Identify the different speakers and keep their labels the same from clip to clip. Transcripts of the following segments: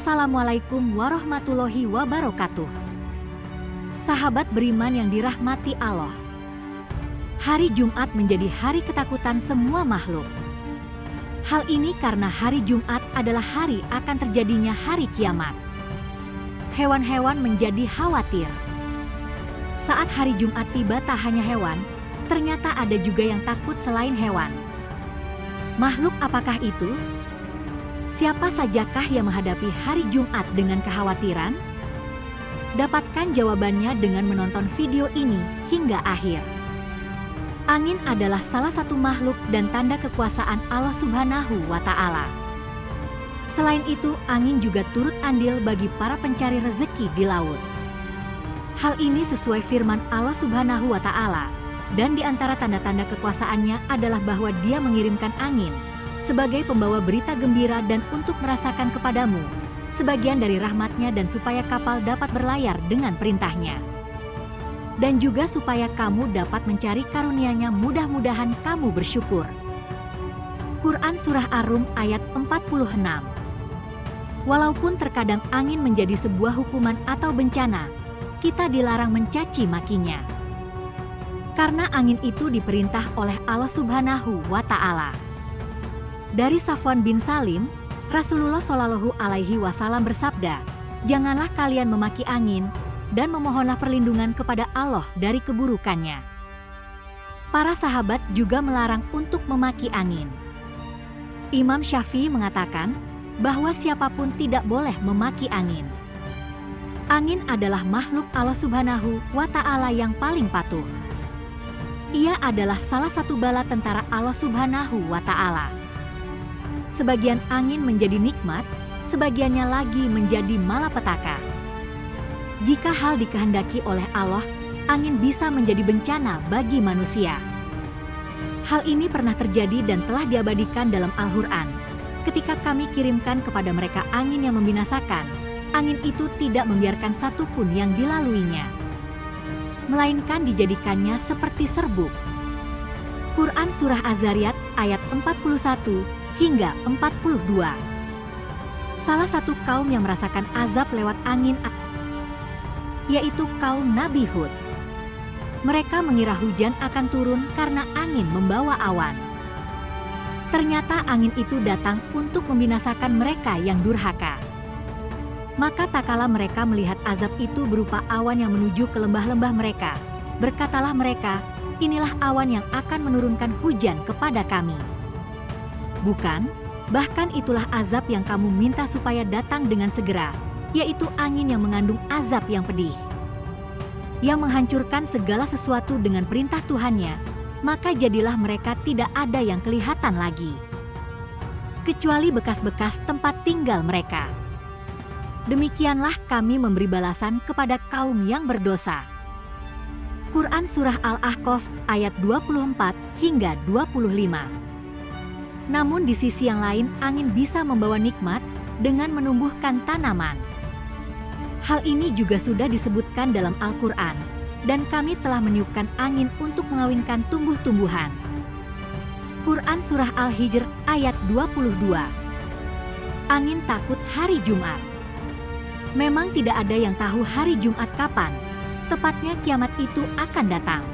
Speaker 1: Assalamualaikum warahmatullahi wabarakatuh. Sahabat beriman yang dirahmati Allah. Hari Jumat menjadi hari ketakutan semua makhluk. Hal ini karena hari Jumat adalah hari akan terjadinya hari kiamat. Hewan-hewan menjadi khawatir. Saat hari Jumat tiba, tak hanya hewan, ternyata ada juga yang takut selain hewan. Makhluk apakah itu? Siapa sajakah yang menghadapi hari Jumat dengan kekhawatiran? Dapatkan jawabannya dengan menonton video ini hingga akhir. Angin adalah salah satu makhluk dan tanda kekuasaan Allah Subhanahu wa Ta'ala. Selain itu, angin juga turut andil bagi para pencari rezeki di laut. Hal ini sesuai firman Allah Subhanahu wa Ta'ala, dan di antara tanda-tanda kekuasaannya adalah bahwa Dia mengirimkan angin sebagai pembawa berita gembira dan untuk merasakan kepadamu sebagian dari rahmatnya dan supaya kapal dapat berlayar dengan perintahnya. Dan juga supaya kamu dapat mencari karunia-Nya, mudah-mudahan kamu bersyukur. Quran Surah Ar-Rum ayat 46. Walaupun terkadang angin menjadi sebuah hukuman atau bencana, kita dilarang mencaci makinya. Karena angin itu diperintah oleh Allah Subhanahu wa Ta'ala. Dari Safwan bin Salim, Rasulullah Shallallahu Alaihi Wasallam bersabda, "Janganlah kalian memaki angin dan memohonlah perlindungan kepada Allah dari keburukannya." Para sahabat juga melarang untuk memaki angin. Imam Syafi'i mengatakan bahwa siapapun tidak boleh memaki angin. Angin adalah makhluk Allah Subhanahu wa Ta'ala yang paling patuh. Ia adalah salah satu bala tentara Allah Subhanahu wa Ta'ala. Sebagian angin menjadi nikmat, sebagiannya lagi menjadi malapetaka. Jika hal dikehendaki oleh Allah, angin bisa menjadi bencana bagi manusia. Hal ini pernah terjadi dan telah diabadikan dalam Al-Quran. Ketika kami kirimkan kepada mereka angin yang membinasakan, angin itu tidak membiarkan satupun yang dilaluinya, melainkan dijadikannya seperti serbuk. Quran Surah Az-Zariyat ayat 41 hingga 42. Salah satu kaum yang merasakan azab lewat angin yaitu kaum Nabi Hud. Mereka mengira hujan akan turun karena angin membawa awan. Ternyata angin itu datang untuk membinasakan mereka yang durhaka. Maka tak kala mereka melihat azab itu berupa awan yang menuju ke lembah-lembah mereka, berkatalah mereka, "Inilah awan yang akan menurunkan hujan kepada kami." Bukan, bahkan itulah azab yang kamu minta supaya datang dengan segera, yaitu angin yang mengandung azab yang pedih, yang menghancurkan segala sesuatu dengan perintah Tuhannya, maka jadilah mereka tidak ada yang kelihatan lagi, kecuali bekas-bekas tempat tinggal mereka. Demikianlah kami memberi balasan kepada kaum yang berdosa. Quran Surah Al-Ahqaf ayat 24 hingga 25. Namun di sisi yang lain, angin bisa membawa nikmat dengan menumbuhkan tanaman. Hal ini juga sudah disebutkan dalam Al-Quran, dan kami telah meniupkan angin untuk mengawinkan tumbuh-tumbuhan. Quran Surah Al-Hijr ayat 22. Angin takut hari Jumat. Memang tidak ada yang tahu hari Jumat kapan, tepatnya kiamat itu akan datang.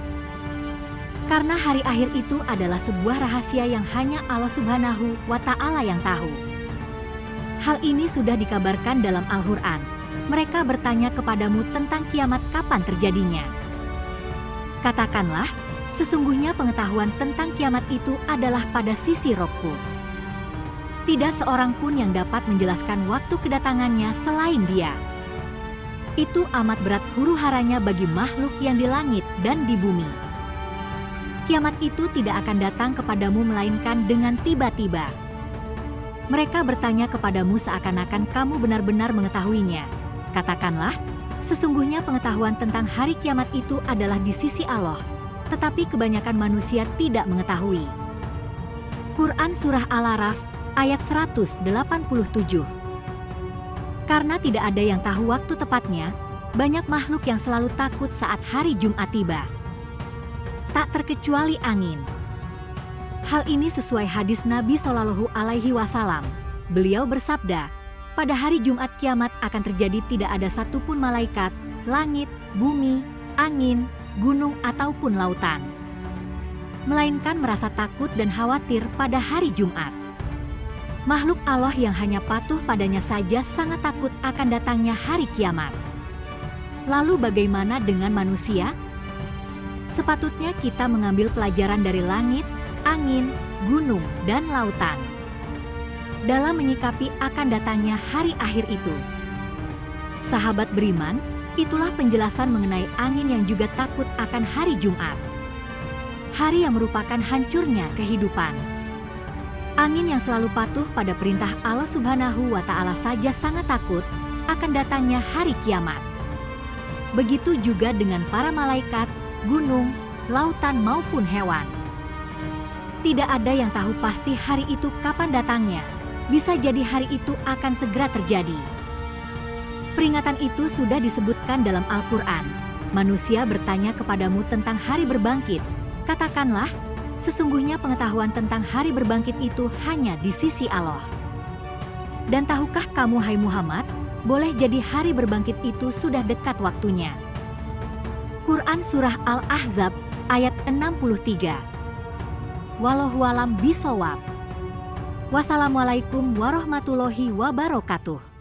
Speaker 1: Karena hari akhir itu adalah sebuah rahasia yang hanya Allah Subhanahu wa Ta'ala yang tahu. Hal ini sudah dikabarkan dalam Al-Quran. Mereka bertanya kepadamu tentang kiamat kapan terjadinya. Katakanlah, sesungguhnya pengetahuan tentang kiamat itu adalah pada sisi Robku. Tidak seorang pun yang dapat menjelaskan waktu kedatangannya selain Dia. Itu amat berat huru-haranya bagi makhluk yang di langit dan di bumi. Kiamat itu tidak akan datang kepadamu melainkan dengan tiba-tiba. Mereka bertanya kepadamu seakan-akan kamu benar-benar mengetahuinya. Katakanlah, sesungguhnya pengetahuan tentang hari kiamat itu adalah di sisi Allah, tetapi kebanyakan manusia tidak mengetahui. Quran Surah Al-Araf ayat 187. Karena tidak ada yang tahu waktu tepatnya, banyak makhluk yang selalu takut saat hari Jumat tiba. Tak terkecuali angin. Hal ini sesuai hadis Nabi Shallallahu Alaihi Wasallam. Beliau bersabda, Pada hari Jumat kiamat akan terjadi tidak ada satupun malaikat, langit, bumi, angin, gunung ataupun lautan. Melainkan merasa takut dan khawatir pada hari Jumat. Makhluk Allah yang hanya patuh padanya saja sangat takut akan datangnya hari kiamat. Lalu bagaimana dengan manusia? Sepatutnya kita mengambil pelajaran dari langit, angin, gunung, dan lautan dalam menyikapi akan datangnya hari akhir itu. Sahabat beriman, itulah penjelasan mengenai angin yang juga takut akan hari Jumat. Hari yang merupakan hancurnya kehidupan. Angin yang selalu patuh pada perintah Allah Subhanahu wa Ta'ala saja sangat takut akan datangnya hari kiamat. Begitu juga dengan para malaikat, gunung, lautan maupun hewan. Tidak ada yang tahu pasti hari itu kapan datangnya. Bisa jadi hari itu akan segera terjadi. Peringatan itu sudah disebutkan dalam Al-Quran. Manusia bertanya kepadamu tentang hari berbangkit. Katakanlah, sesungguhnya pengetahuan tentang hari berbangkit itu hanya di sisi Allah. Dan tahukah kamu hai Muhammad, boleh jadi hari berbangkit itu sudah dekat waktunya. Quran Surah Al-Ahzab ayat 63. Wallahualam bishawab. Wassalamualaikum warahmatullahi wabarakatuh.